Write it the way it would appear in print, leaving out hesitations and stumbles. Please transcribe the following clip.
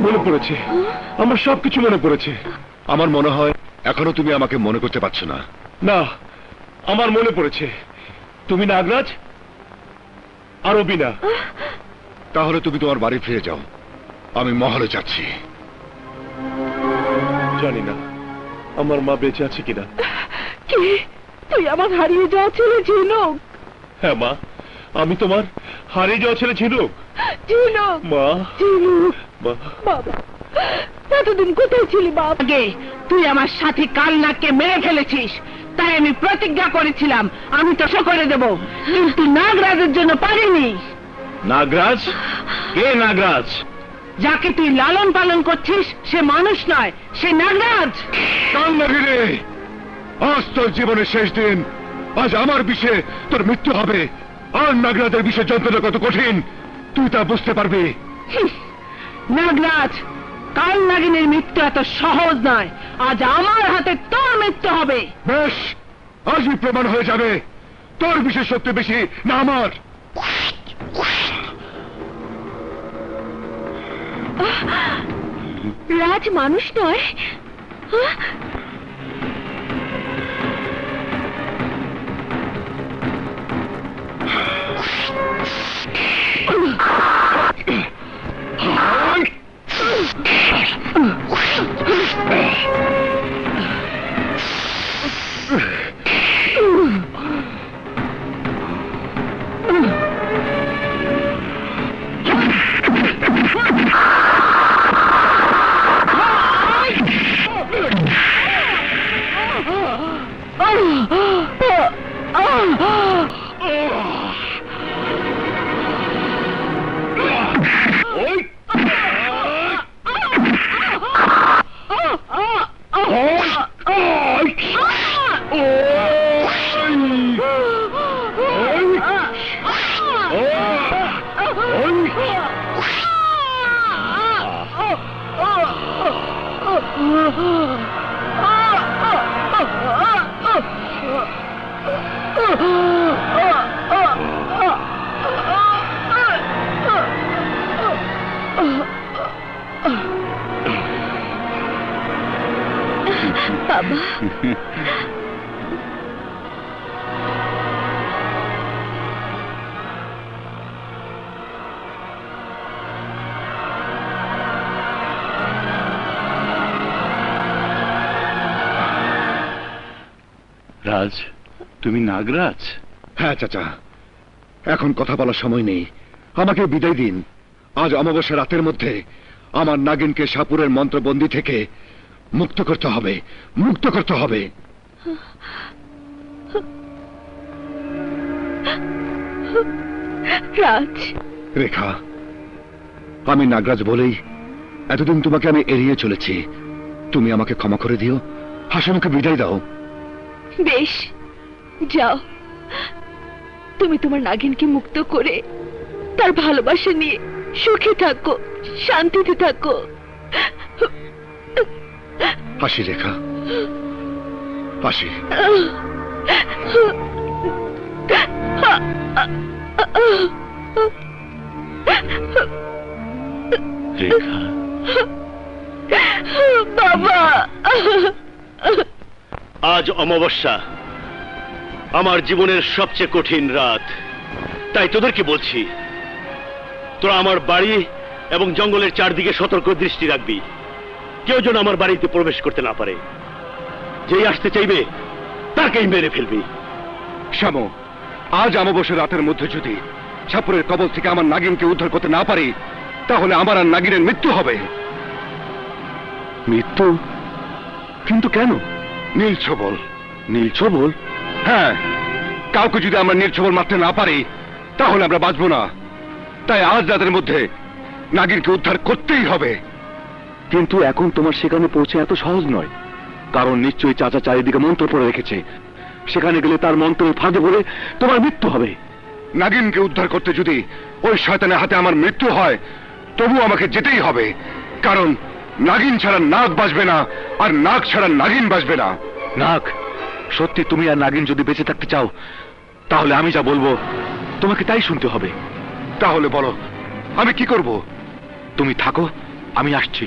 মনে পড়েছে, আমার সবকিছু মনে পড়েছে। আমার মনে হয় এখনো তুমি আমাকে মনে করতে পারছো না। না, আমার মনে পড়েছে, তুমি নাগরাজ আর অবিনা। তাহলে তুমি তোমার বাড়ি ফিরে যাও, আমি মহলে যাচ্ছি। জানি না আমার মা বেঁচে আছে কিনা। তুই আমার হারিয়ে যাওয়া ছেলে ঝিনুক? হ্যাঁ মা, আমি তোমার হারিয়ে যাওয়া ছেলে ঝিনুক। ঝিনুক মা, ঝিনুক। মা। বাবা, এতদিন কোথায় ছিলি বাবা? তুই আমার সাথে কালনাকে মেরে ফেলেছিস, তাই আমি প্রতিজ্ঞা করেছিলাম আমি তো করে দেব, কিন্তু নাগরাজের জন্য পারিনি। নাগরাজ? কে নাগরাজ? যাকে তুই লালন পালন করছিস সে মানুষ নয়, সে নাগরাজ। কালনাগিরে, আজ তোর জীবনের শেষ দিন। আজ আমার বিষে তোর মৃত্যু হবে। আর নাগরাজের বিষে যন্ত্রণা কত কঠিন তুই তা বুঝতে পারবি। নাগরাজ, কাল নাগিনের মৃত্যু এত সহজ নয়। আজ আমার হাতে তোর মৃত্যু হবে। বেশ, আজই প্রমাণ হয়ে যাবে তোর বিষের শক্তি বেশি না আমার। রাজ মানুষ নয়। বাবা, রাজ, তুমি নাগরাজ? হ্যাঁ চাচা, এখন কথা বলার সময় নেই, আমাকে বিদায় দিন। আজ অমাবস্যা রাতের মধ্যে আমার নাগিনকে সাপুরের মন্ত্রবন্দী থেকে মুক্ত করতে হবে, মুক্ত করতে হবে। রাজ। রেখা, আমি নাগরাজ বলেই এতদিন তোমাকে আমি এড়িয়ে চলেছি। তুমি আমাকে ক্ষমা করে দিও, হাসানকে বিদায় দাও। বেশ, যাও। তুমি তোমার নাগিনকে মুক্ত করে তার ভালোবাসা নিয়ে সুখে থাকো, শান্তিতে থাকো। হাসি রেখা, হাসি। রেখা, বাবা। আজ অমাবস্যা, আমার জীবনের সবচেয়ে কঠিন রাত। তাই তোদেরকে বলছি, তোরা আমার বাড়ি এবং জঙ্গলের চারদিকে সতর্ক দৃষ্টি রাখবি, কেউ যেন আমার বাড়িতে প্রবেশ করতে না পারে। যেই আসতে চাইবে তাকেই মেরে ফেলবি। শ্যামো, আজ অমাবস্যা রাতের মধ্যে যদি সাপুরের কবল থেকে আমার নাগিনকে উদ্ধার করতে না পারি, তাহলে আমার আর নাগিনের মৃত্যু হবে। মৃত্যু? কিন্তু কেন? নীল ছবল। নীল ছবল? হ্যাঁ, কাউকে যদি আমরা নীল ছবল মারতে না পারি তাহলে আমরা বাঁচবো না। তাই আজ রাতের মধ্যে নাগিনকে উদ্ধার করতেই হবে। কিন্তু এখন তোমার সেখানে পৌঁছে এত সহজ নয়, কারণ নিশ্চয়ই চাচা চারিদিকে মন্ত্র পড়ে রেখেছে। সেখানে গেলে তার মন্ত্রের ফাঁদে পড়ে তোমার মৃত্যু হবে। নাগিনকে উদ্ধার করতে যদি ওই শয়তানের হাতে আমার মৃত্যু হয়, তবু আমাকে যেতেই হবে, কারণ নাগিন ছাড়া নাগ বাঁচবে না, আর নাগ ছাড়া নাগিন বাঁচবে না। নাগ, সত্যি তুমি আর নাগিন যদি বেঁচে থাকতে চাও, তাহলে আমি যা বলবো তোমাকে তাই শুনতে হবে। তাহলে বলো, আমি কি করব? তুমি থাকো, আমি আসছি।